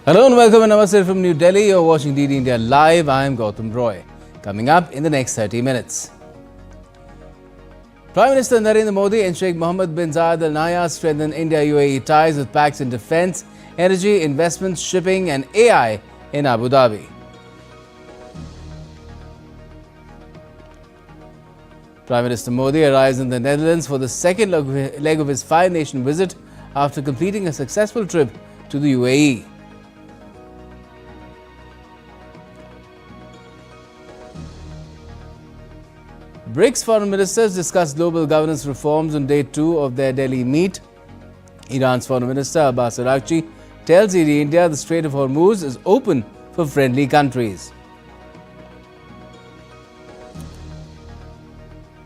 Hello and welcome and namaste from New Delhi. You're watching DD India Live. I'm Gautam Roy. Coming up in the next 30 minutes. Prime Minister Narendra Modi and Sheikh Mohammed bin Zayed Al Nahyan strengthen India-UAE ties with pacts in defence, energy, investments, shipping and AI in Abu Dhabi. Prime Minister Modi arrives in the Netherlands for the second leg of his five-nation visit after completing a successful trip to the UAE. BRICS foreign ministers discussed global governance reforms on day 2 of their Delhi meet. Iran's foreign minister Abbas Aragchi tells India the Strait of Hormuz is open for friendly countries.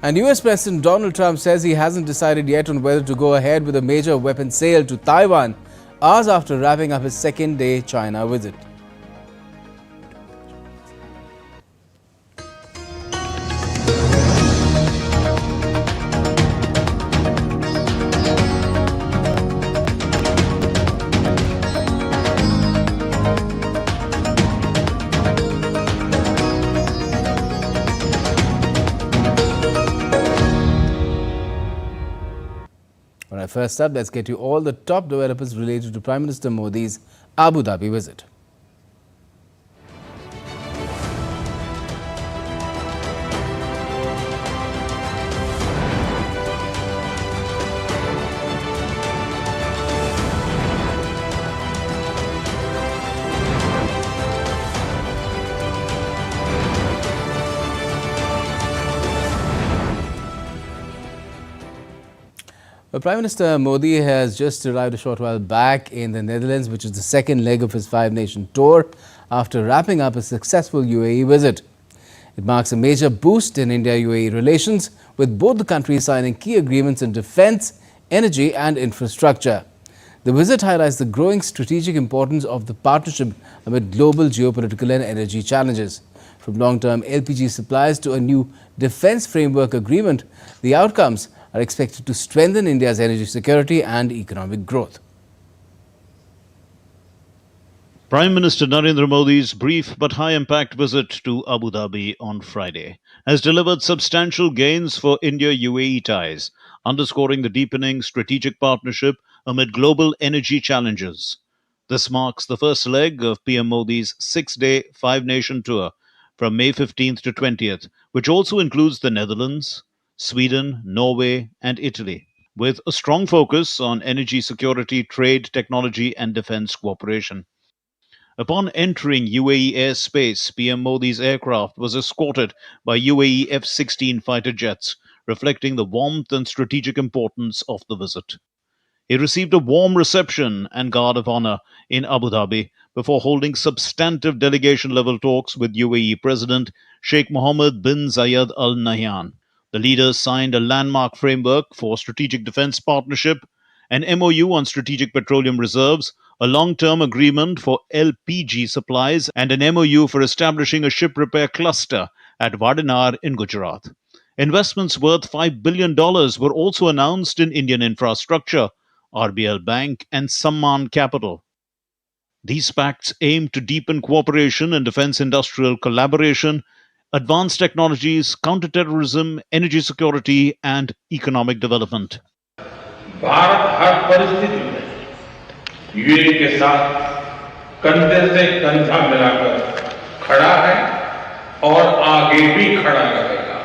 And US President Donald Trump says he hasn't decided yet on whether to go ahead with a major weapons sale to Taiwan, hours after wrapping up his second-day China visit. First up, let's get you all the top developments related to Prime Minister Modi's Abu Dhabi visit. Prime Minister Modi has just arrived a short while back in the Netherlands, which is the second leg of his five-nation tour, after wrapping up a successful UAE visit. It marks a major boost in India-UAE relations, with both the countries signing key agreements in defence, energy and infrastructure. The visit highlights the growing strategic importance of the partnership amid global geopolitical and energy challenges. From long-term LPG supplies to a new defence framework agreement, the outcomes are expected to strengthen India's energy security and economic growth. Prime Minister Narendra Modi's brief but high-impact visit to Abu Dhabi on Friday has delivered substantial gains for India-UAE ties, underscoring the deepening strategic partnership amid global energy challenges. This marks the first leg of PM Modi's 6-day, five-nation tour from May 15th to 20th, which also includes the Netherlands, Sweden, Norway and Italy, with a strong focus on energy security, trade, technology and defence cooperation. Upon entering UAE airspace, PM Modi's aircraft was escorted by UAE F-16 fighter jets, reflecting the warmth and strategic importance of the visit. He received a warm reception and guard of honour in Abu Dhabi before holding substantive delegation-level talks with UAE President Sheikh Mohammed bin Zayed Al Nahyan. The leaders signed a landmark framework for strategic defence partnership, an MOU on strategic petroleum reserves, a long-term agreement for LPG supplies, and an MOU for establishing a ship repair cluster at Vadinar in Gujarat. Investments worth $5 billion were also announced in Indian infrastructure, RBL Bank and Samman Capital. These pacts aim to deepen cooperation in defence industrial collaboration, advanced technologies, counter-terrorism, energy security and economic development. Bharat हर परिस्थिति में UAE के साथ कंधे से कंधा मिलाकर खड़ा है और आगे भी खड़ा रहेगा।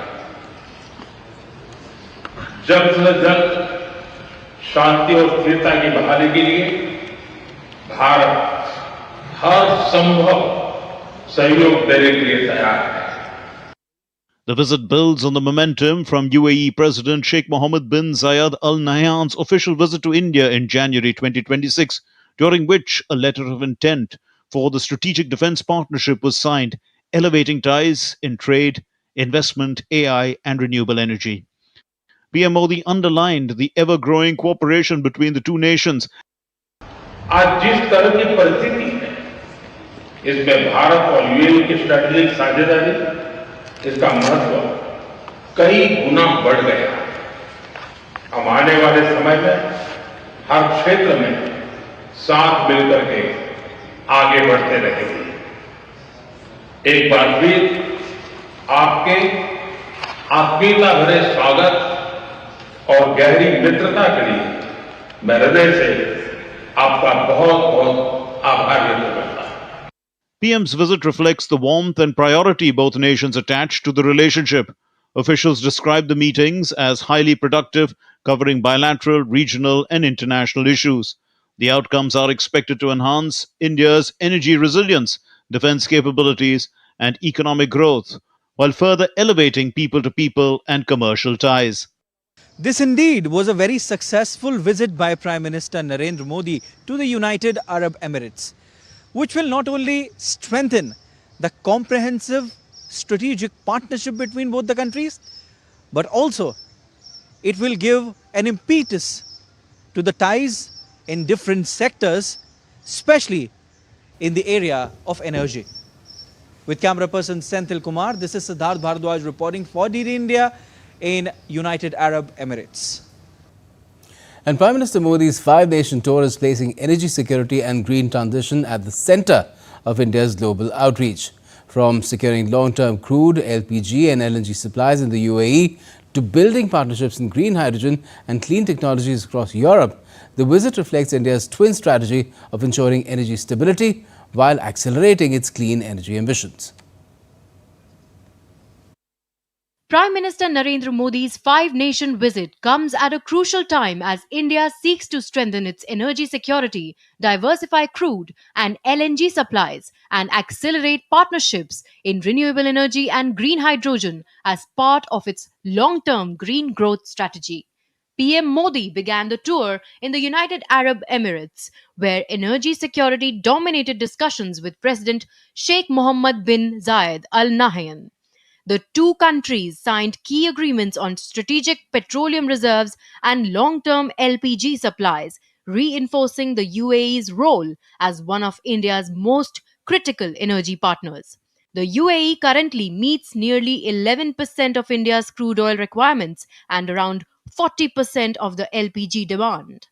जल्द से जल्द शांति और स्थिरता की बहाली के लिए भारत हर संभव सहयोग देने के लिए तैयार है। The visit builds on the momentum from UAE President Sheikh Mohammed bin Zayed Al Nahyan's official visit to India in January 2026, during which a letter of intent for the strategic defence partnership was signed, elevating ties in trade, investment, AI and renewable energy. PM Modi underlined the ever-growing cooperation between the two nations. आज जिस तरह की परिस्थिति है, इसमें भारत और UAE की strategic साझेदारी, इसका महत्व कई गुना बढ़ गया। अब आने वाले समय में हर क्षेत्र में साथ मिलकर के आगे बढ़ते रहेंगे। एक बार फिर आपके आत्मीयता भरे स्वागत और गहरी मित्रता के लिए मैं हृदय से आपका बहुत बहुत आभार व्यक्त करता हूं। PM's visit reflects the warmth and priority both nations attach to the relationship. Officials described the meetings as highly productive, covering bilateral, regional, and international issues. The outcomes are expected to enhance India's energy resilience, defense capabilities, and economic growth, while further elevating people to people and commercial ties. This indeed was a very successful visit by Prime Minister Narendra Modi to the United Arab Emirates, which will not only strengthen the comprehensive strategic partnership between both the countries, but also it will give an impetus to the ties in different sectors, especially in the area of energy. With camera person Senthil Kumar, this is Siddharth Bhardwaj reporting for DD India in United Arab Emirates. And Prime Minister Modi's five-nation tour is placing energy security and green transition at the centre of India's global outreach. From securing long-term crude, LPG and LNG supplies in the UAE to building partnerships in green hydrogen and clean technologies across Europe, the visit reflects India's twin strategy of ensuring energy stability while accelerating its clean energy ambitions. Prime Minister Narendra Modi's five-nation visit comes at a crucial time as India seeks to strengthen its energy security, diversify crude and LNG supplies, and accelerate partnerships in renewable energy and green hydrogen as part of its long-term green growth strategy. PM Modi began the tour in the United Arab Emirates, where energy security dominated discussions with President Sheikh Mohammed bin Zayed Al Nahyan. The two countries signed key agreements on strategic petroleum reserves and long-term LPG supplies, reinforcing the UAE's role as one of India's most critical energy partners. The UAE currently meets nearly 11% of India's crude oil requirements and around 40% of the LPG demand.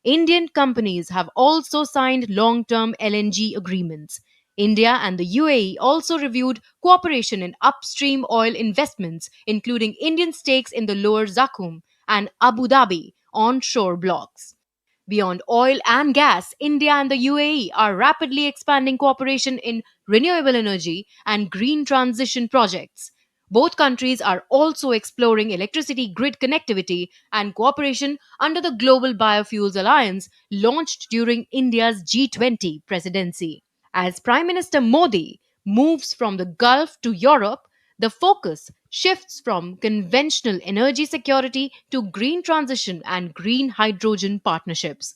Indian companies have also signed long-term LNG agreements. India and the UAE also reviewed cooperation in upstream oil investments, including Indian stakes in the Lower Zakum and Abu Dhabi onshore blocks. Beyond oil and gas, India and the UAE are rapidly expanding cooperation in renewable energy and green transition projects. Both countries are also exploring electricity grid connectivity and cooperation under the Global Biofuels Alliance launched during India's G20 presidency. As Prime Minister Modi moves from the Gulf to Europe, the focus shifts from conventional energy security to green transition and green hydrogen partnerships.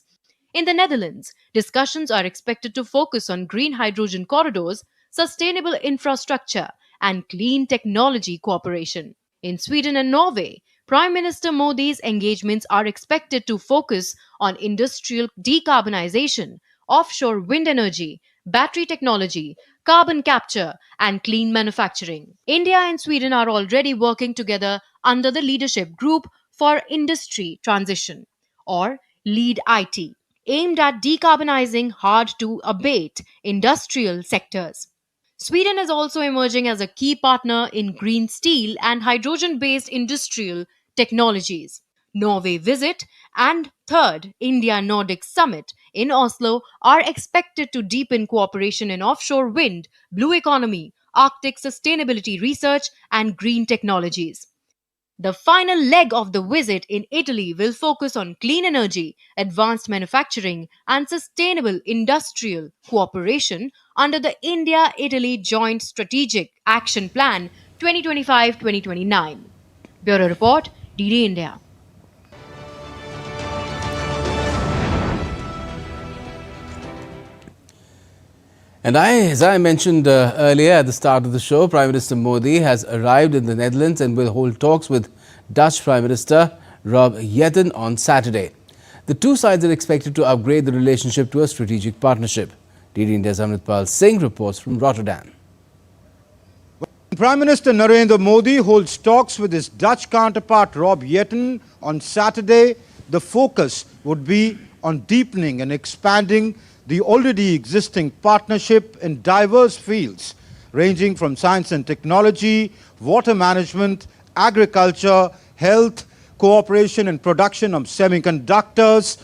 In the Netherlands, discussions are expected to focus on green hydrogen corridors, sustainable infrastructure, and clean technology cooperation. In Sweden and Norway, Prime Minister Modi's engagements are expected to focus on industrial decarbonization, offshore wind energy, battery technology, carbon capture, and clean manufacturing. India and Sweden are already working together under the Leadership Group for Industry Transition, or LEAD IT, aimed at decarbonizing hard to abate industrial sectors. Sweden is also emerging as a key partner in green steel and hydrogen based industrial technologies. Norway visit and third India Nordic Summit in Oslo are expected to deepen cooperation in offshore wind, blue economy, Arctic sustainability research, and green technologies. The final leg of the visit in Italy will focus on clean energy, advanced manufacturing, and sustainable industrial cooperation under the India Italy Joint Strategic Action Plan 2025 2029. Bureau Report, DD India. And as I mentioned earlier at the start of the show, Prime Minister Modi has arrived in the Netherlands and will hold talks with Dutch Prime Minister Rob Jetten on Saturday. The two sides are expected to upgrade the relationship to a strategic partnership. DD India's Amritpal Singh reports from Rotterdam. Prime Minister Narendra Modi holds talks with his Dutch counterpart Rob Jetten on Saturday. The focus would be on deepening and expanding the already existing partnership in diverse fields ranging from science and technology, water management, agriculture, health, cooperation in production of semiconductors,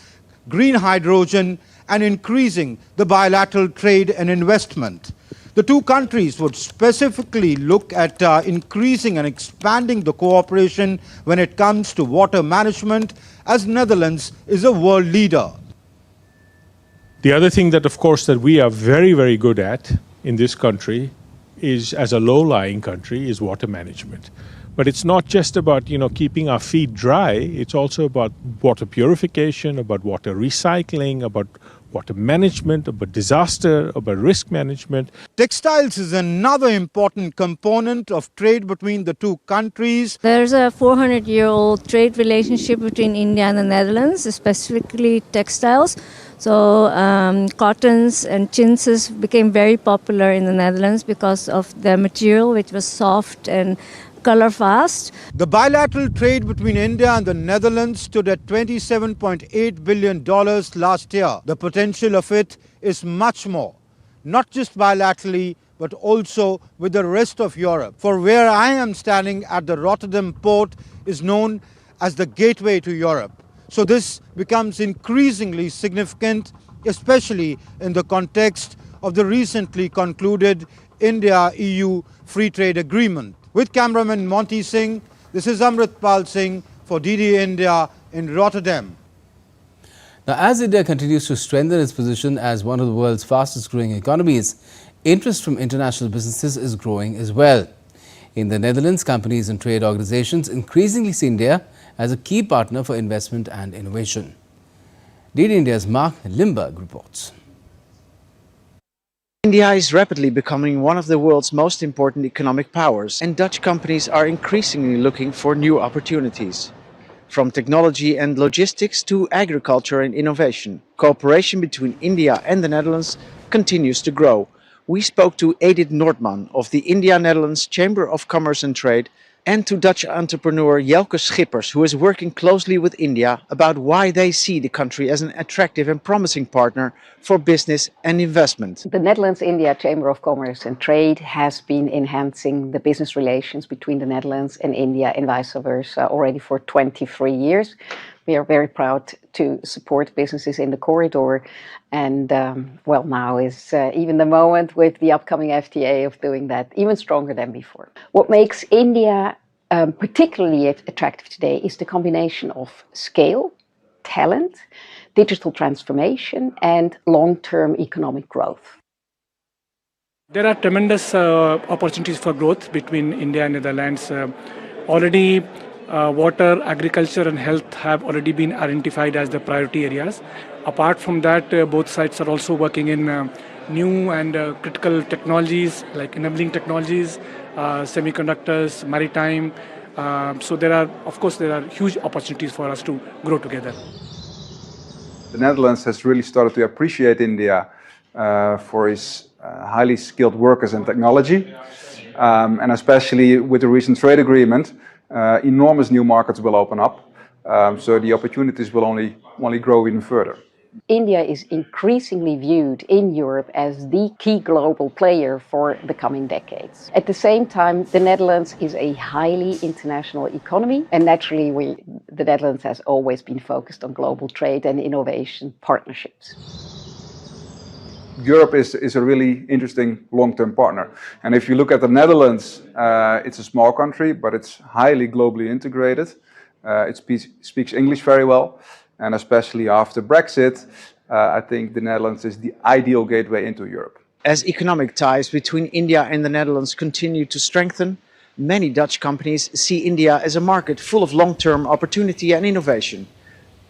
green hydrogen, and increasing the bilateral trade and investment. The two countries would specifically look at increasing and expanding the cooperation when it comes to water management, as Netherlands is a world leader. The other thing that, of course, that we are very, very good at in this country is, as a low-lying country, is water management. But it's not just about, keeping our feet dry. It's also about water purification, about water recycling, about water management, about disaster, about risk management. Textiles is another important component of trade between the two countries. There's a 400-year-old trade relationship between India and the Netherlands, specifically textiles. So cottons and chintzes became very popular in the Netherlands because of their material, which was soft and color fast. The bilateral trade between India and the Netherlands stood at $27.8 billion last year. The potential of it is much more, not just bilaterally, but also with the rest of Europe. For where I am standing at the Rotterdam port is known as the gateway to Europe. So this becomes increasingly significant, especially in the context of the recently concluded India-EU Free Trade Agreement. With cameraman Monty Singh, this is Amritpal Singh for DD India in Rotterdam. Now, as India continues to strengthen its position as one of the world's fastest growing economies, interest from international businesses is growing as well. In the Netherlands, companies and trade organizations increasingly see India as a key partner for investment and innovation. DD India's Mark Limburg reports. India is rapidly becoming one of the world's most important economic powers, and Dutch companies are increasingly looking for new opportunities. From technology and logistics to agriculture and innovation, cooperation between India and the Netherlands continues to grow. We spoke to Edith Noordman of the India-Netherlands Chamber of Commerce and Trade and to Dutch entrepreneur Jelke Schippers, who is working closely with India about why they see the country as an attractive and promising partner for business and investment. The Netherlands-India Chamber of Commerce and Trade has been enhancing the business relations between the Netherlands and India and vice versa already for 23 years. We are very proud to support businesses in the corridor, and now is even the moment with the upcoming FTA of doing that even stronger than before. What makes India particularly attractive today is the combination of scale, talent, digital transformation, and long-term economic growth. There are tremendous opportunities for growth between India and Netherlands. Already water, agriculture and health have already been identified as the priority areas. Apart from that, both sides are also working in new and critical technologies like enabling technologies, semiconductors, maritime. So there are huge opportunities for us to grow together. The Netherlands has really started to appreciate India for its highly skilled workers and technology. And especially with the recent trade agreement, enormous new markets will open up. So the opportunities will only grow even further. India is increasingly viewed in Europe as the key global player for the coming decades. At the same time, the Netherlands is a highly international economy, and naturally the Netherlands has always been focused on global trade and innovation partnerships. Europe is a really interesting long-term partner. And if you look at the Netherlands, it's a small country, but it's highly globally integrated. It speaks English very well. And especially after Brexit, I think the Netherlands is the ideal gateway into Europe. As economic ties between India and the Netherlands continue to strengthen, many Dutch companies see India as a market full of long-term opportunity and innovation.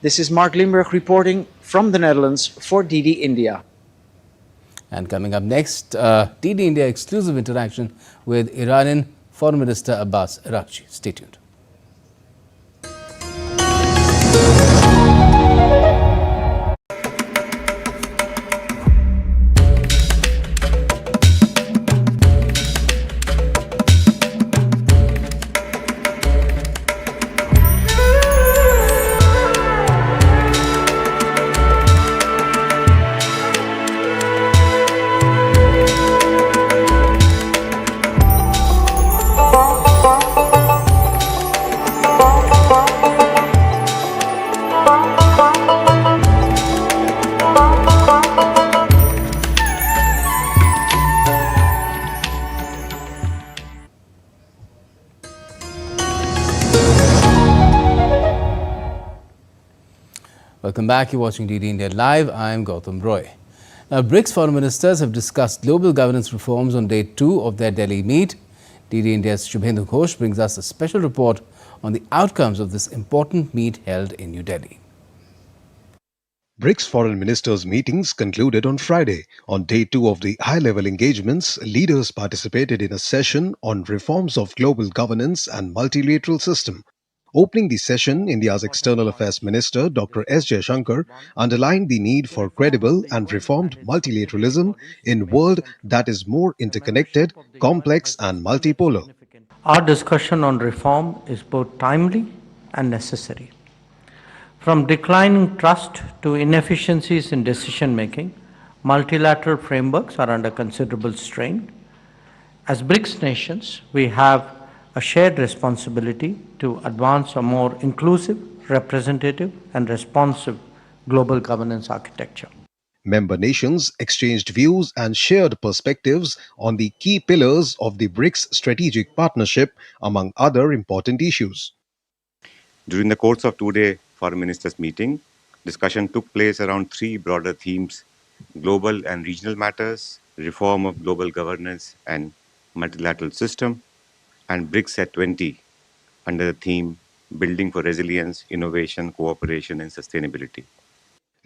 This is Mark Limburg reporting from the Netherlands for DD India. And coming up next, DD India exclusive interaction with Iranian Foreign Minister Abbas Aragchi. Stay tuned. Welcome back. You're watching DD India Live. I'm Gautam Roy. Now, BRICS foreign ministers have discussed global governance reforms on day 2 of their Delhi meet. DD India's Shubhendu Ghosh brings us a special report on the outcomes of this important meet held in New Delhi. BRICS foreign ministers' meetings concluded on Friday. On day 2 of the high-level engagements, leaders participated in a session on reforms of global governance and multilateral system. Opening the session, India's External Affairs Minister Dr. S. Jaishankar underlined the need for credible and reformed multilateralism in a world that is more interconnected, complex and multipolar. Our discussion on reform is both timely and necessary. From declining trust to inefficiencies in decision-making, multilateral frameworks are under considerable strain. As BRICS nations, we have a shared responsibility to advance a more inclusive, representative and responsive global governance architecture. Member nations exchanged views and shared perspectives on the key pillars of the BRICS strategic partnership, among other important issues. During the course of two-day Foreign Ministers meeting, discussion took place around 3 broader themes: global and regional matters, reform of global governance and multilateral system, and BRICS at 20 under the theme Building for Resilience, Innovation, Cooperation and Sustainability.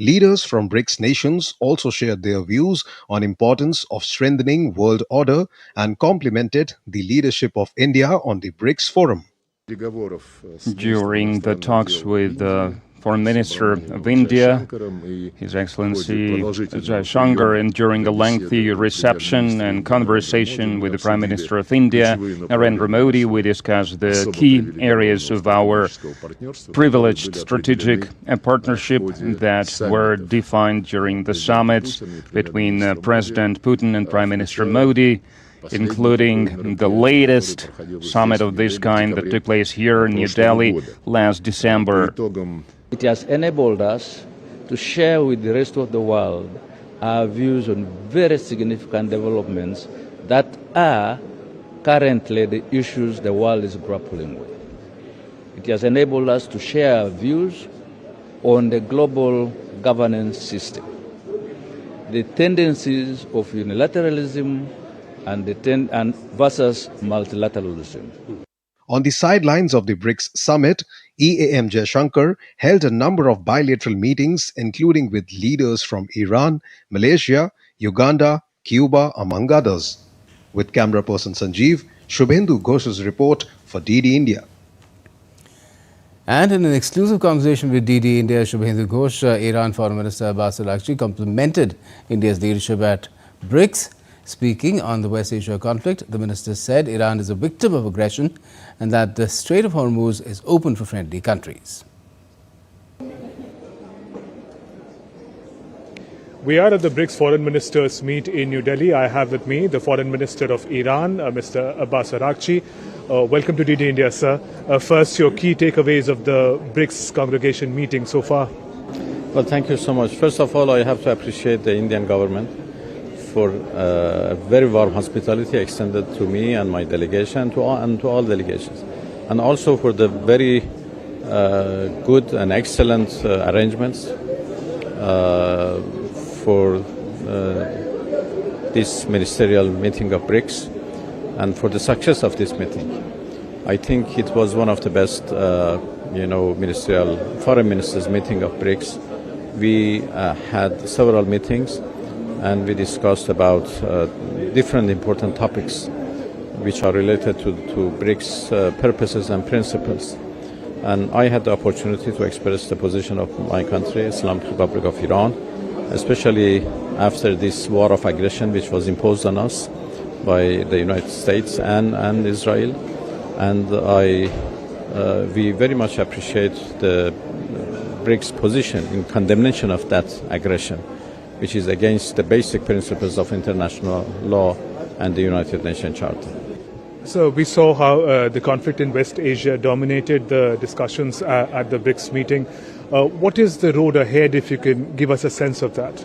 Leaders from BRICS nations also shared their views on importance of strengthening world order and complimented the leadership of India on the BRICS forum. During the talks with the Foreign Minister of India, His Excellency Jaishankar, and during a lengthy reception and conversation with the Prime Minister of India, Narendra Modi, we discussed the key areas of our privileged strategic partnership that were defined during the summit between President Putin and Prime Minister Modi, including the latest summit of this kind that took place here in New Delhi last December. It has enabled us to share with the rest of the world our views on very significant developments that are currently the issues the world is grappling with. It has enabled us to share our views on the global governance system, the tendencies of unilateralism and versus multilateralism. On the sidelines of the BRICS summit, EAM Jaishankar held a number of bilateral meetings, including with leaders from Iran, Malaysia, Uganda, Cuba, among others. With camera person Sanjeev, Shubhendu Ghosh's report for DD India. And in an exclusive conversation with DD India, Shubhendu Ghosh, Iran Foreign Minister Abbas Aragchi complimented India's leadership at BRICS. Speaking on the West Asia conflict, the minister said Iran is a victim of aggression and that the Strait of Hormuz is open for friendly countries. We are at the BRICS foreign ministers meet in New Delhi. I have with me the foreign minister of Iran, Mr. Abbas Aragchi. Welcome to DD India, sir. First, your key takeaways of the BRICS congregation meeting so far. Well, thank you so much. First of all, I have to appreciate the Indian government for a very warm hospitality extended to me and my delegation and to all delegations, and also for the very good and excellent arrangements for this ministerial meeting of BRICS and for the success of this meeting. I think it was one of the best ministerial foreign ministers meeting of BRICS. We had several meetings and we discussed about different important topics which are related to BRICS purposes and principles. And I had the opportunity to express the position of my country, Islamic Republic of Iran, especially after this war of aggression which was imposed on us by the United States and Israel. And we very much appreciate the BRICS position in condemnation of that aggression, which is against the basic principles of international law and the United Nations Charter. So we saw how the conflict in West Asia dominated the discussions at the BRICS meeting. What is the road ahead, if you can give us a sense of that?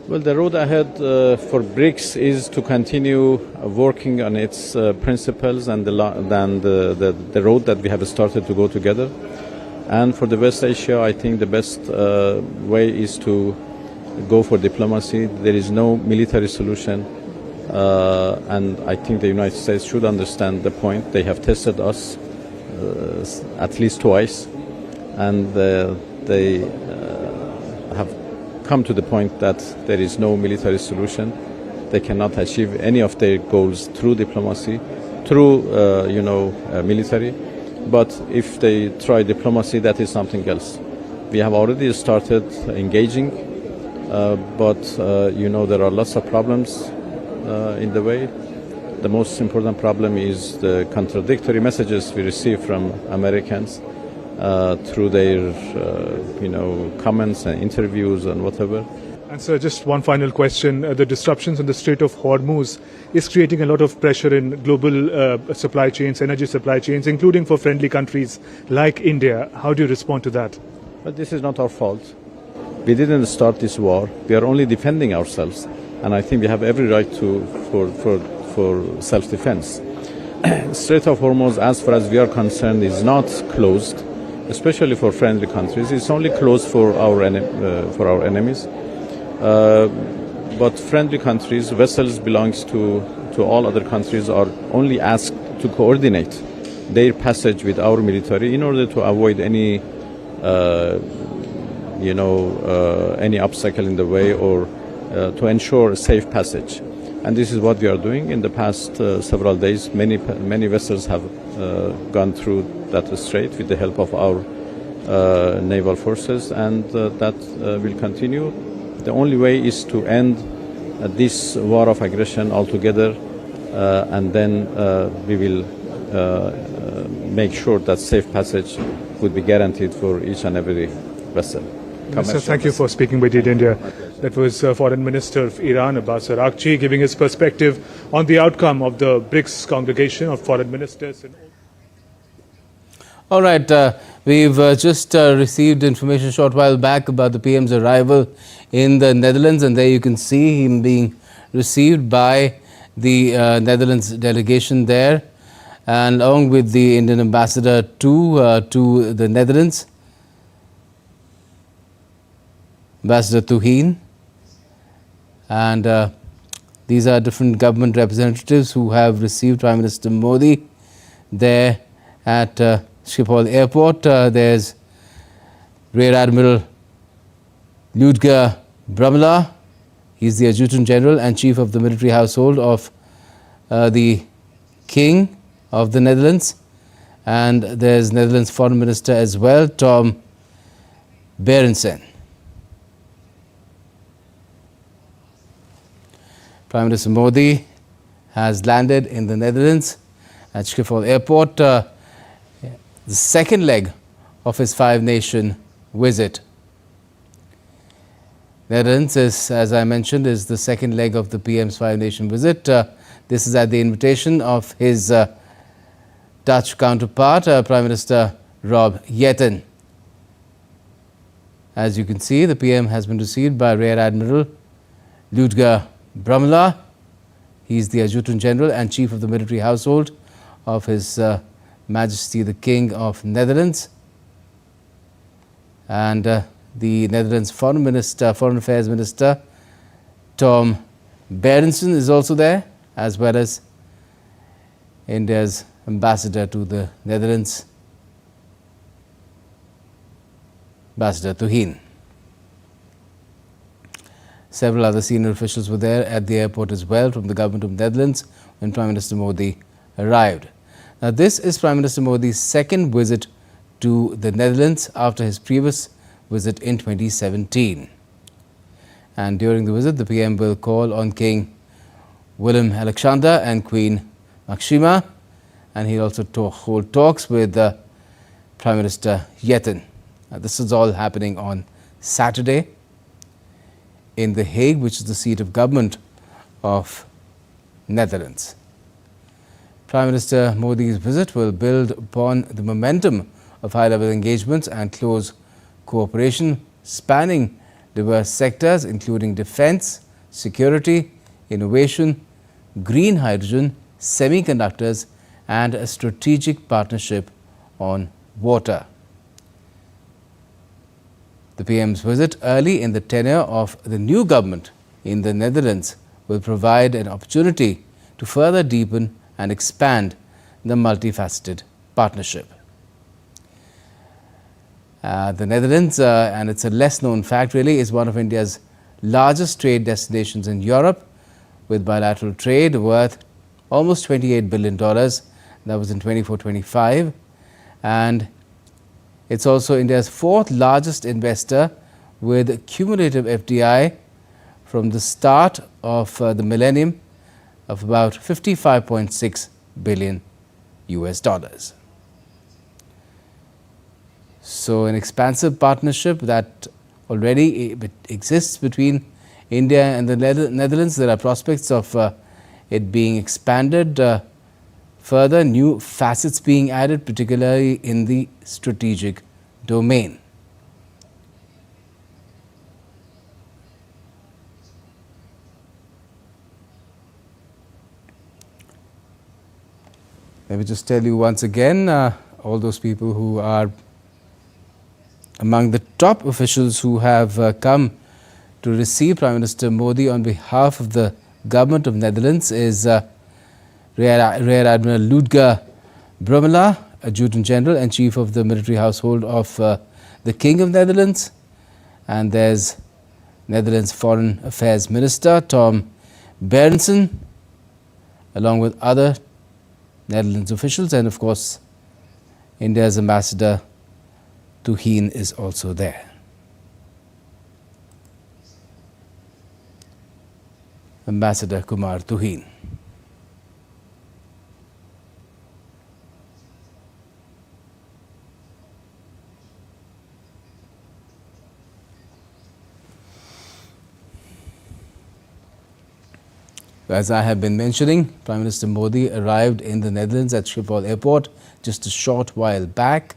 Well, the road ahead for BRICS is to continue working on its principles and the road that we have started to go together. And for the West Asia, I think the best way is to go for diplomacy. There is no military solution. And I think the United States should understand the point. They have tested us at least twice, and they have come to the point that there is no military solution. They cannot achieve any of their goals through diplomacy, through military. But if they try diplomacy, that is something else. We have already started engaging, but there are lots of problems in the way. The most important problem is the contradictory messages we receive from Americans through their comments and interviews and whatever. And sir, just one final question. The disruptions in the Strait of Hormuz is creating a lot of pressure in global supply chains, energy supply chains, including for friendly countries like India. How do you respond to that? But this is not our fault. We didn't start this war. We are only defending ourselves. And I think we have every right for self-defense. Strait of Hormuz, as far as we are concerned, is not closed, especially for friendly countries. It's only closed for our enemies. But friendly countries, vessels belongs to all other countries, are only asked to coordinate their passage with our military in order to avoid any obstacle in the way, or to ensure a safe passage. And this is what we are doing. In the past several days, many vessels have gone through that strait with the help of our naval forces, and that will continue. The only way is to end this war of aggression altogether, and then we will make sure that safe passage would be guaranteed for each and every vessel. Sir, thank you for speaking with India. That was Foreign Minister of Iran, Abbas Aragchi, giving his perspective on the outcome of the BRICS congregation of foreign ministers. All right, we've just received information a short while back about the PM's arrival in the Netherlands, and there you can see him being received by the Netherlands delegation there, and along with the Indian ambassador to the Netherlands, Ambassador Tuhin. And these are different government representatives who have received Prime Minister Modi there at Schiphol Airport. There's Rear Admiral Ludger Brumela. He's the Adjutant General and Chief of the Military Household of the King of the Netherlands. And there's Netherlands Foreign Minister as well, Tom Berendsen. Prime Minister Modi has landed in the Netherlands at Schiphol Airport, the second leg of his five-nation visit. Netherlands is, as I mentioned, is the second leg of the PM's five-nation visit. This is at the invitation of his Dutch counterpart, Prime Minister Rob Jetten. As you can see, the PM has been received by Rear Admiral Ludger Brumela. He is the Adjutant General and Chief of the Military Household of His Majesty the King of Netherlands. And the Netherlands Foreign Affairs Minister Tom Berendsen is also there, as well as India's ambassador to the Netherlands, Ambassador Tuhin. Several other senior officials were there at the airport as well from the government of Netherlands when Prime Minister Modi arrived. Now, this is Prime Minister Modi's second visit to the Netherlands after his previous visit in 2017. And during the visit, the PM will call on King Willem-Alexander and Queen Maxima, and he'll also hold talks with Prime Minister Jetten. This is all happening on Saturday in The Hague, which is the seat of government of Netherlands. Prime Minister Modi's visit will build upon the momentum of high-level engagements and close cooperation spanning diverse sectors, including defense, security, innovation, green hydrogen, semiconductors, and a strategic partnership on water. The PM's visit early in the tenure of the new government in the Netherlands will provide an opportunity to further deepen and expand the multifaceted partnership. The Netherlands, and it's a less known fact really, is one of India's largest trade destinations in Europe, with bilateral trade worth almost $28 billion. That was in 24-25. And it's also India's fourth largest investor, with cumulative FDI from the start of the millennium of about $55.6 billion US. So an expansive partnership that already exists between India and the Netherlands. There are prospects of it being expanded further, new facets being added, particularly in the strategic domain. Let me just tell you once again, all those people who are among the top officials who have come to receive Prime Minister Modi on behalf of the government of Netherlands is Rear Admiral Ludger Brummela, Adjutant General and Chief of the Military Household of the King of Netherlands. And there's Netherlands Foreign Affairs Minister Tom Berendsen, along with other Netherlands officials, and of course India's Ambassador Tuhin is also there. Ambassador Kumar Tuhin. As I have been mentioning, Prime Minister Modi arrived in the Netherlands at Schiphol Airport just a short while back.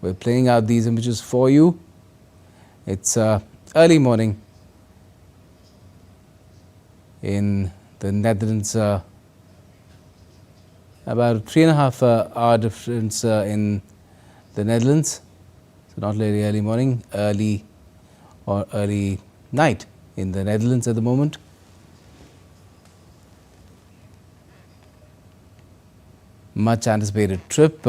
We're playing out these images for you. It's early morning in the Netherlands, about a 3.5 hour difference in the Netherlands. So not really early morning, early night in the Netherlands at the moment. Much anticipated trip.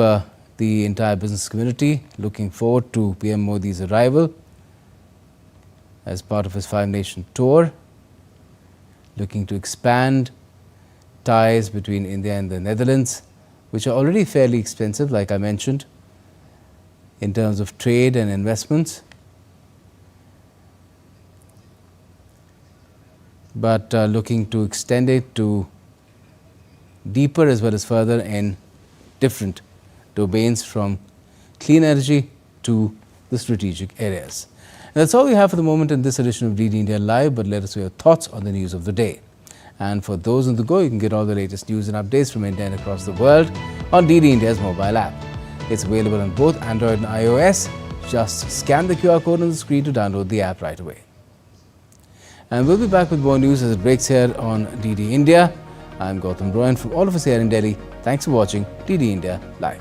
The entire business community looking forward to PM Modi's arrival as part of his 5-nation tour, looking to expand ties between India and the Netherlands, which are already fairly expensive, like I mentioned, in terms of trade and investments. But looking to extend it to deeper as well as further in different domains, from clean energy to the strategic areas. And that's all we have for the moment in this edition of DD India Live, but let us know your thoughts on the news of the day. And for those on the go, you can get all the latest news and updates from India and across the world on DD India's mobile app. It's available on both Android and iOS. Just scan the QR code on the screen to download the app right away. And we'll be back with more news as it breaks here on DD India. I'm Gautam Royan. From all of us here in Delhi, thanks for watching DD India Live.